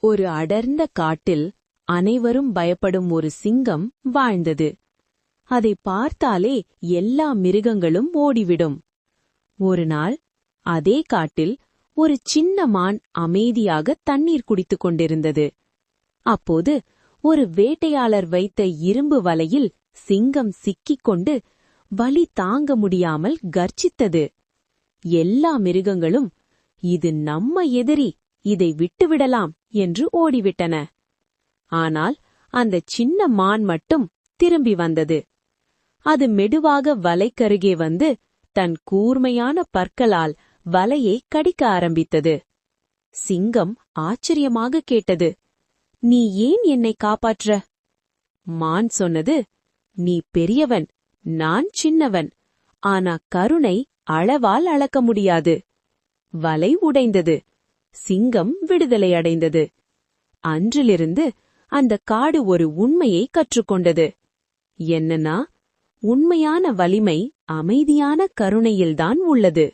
ஒரு அடர்ந்த காட்டில் அனைவரும் பயப்படும் ஒரு சிங்கம் வாழ்ந்தது. அதை பார்த்தாலே எல்லா மிருகங்களும் ஓடிவிடும். ஒரு நாள் அதே காட்டில் ஒரு சின்ன மான் அமைதியாக தண்ணீர் குடித்துக் கொண்டிருந்தது. அப்போது ஒரு வேட்டையாளர் வைத்த இரும்பு வலையில் சிங்கம் சிக்கிக் கொண்டு வலி தாங்க முடியாமல் கர்ஜித்தது. எல்லா மிருகங்களும், இது நம்ம எதிரி, இதை விட்டுவிடலாம் என்று ஓடிவிட்டன. ஆனால் அந்த சின்ன மான் மட்டும் திரும்பி வந்தது. அது மெதுவாக வலைக்கருகே வந்து தன் கூர்மையான பற்களால் வலையை கடிக்க ஆரம்பித்தது. சிங்கம் ஆச்சரியமாக கேட்டது, "நீ ஏன் என்னை காப்பாற்ற?" மான் சொன்னது, "நீ பெரியவன், நான் சின்னவன். ஆனா கருணை அளவால் அளக்க முடியாது." வலை உடைந்தது. சிங்கம் விடுதலை அடைந்தது. அன்றிலிருந்து அந்த காடு ஒரு உண்மையை கற்றுக்கொண்டது. என்னன்னா, உண்மையான வலிமை அமைதியான கருணையில்தான் உள்ளது.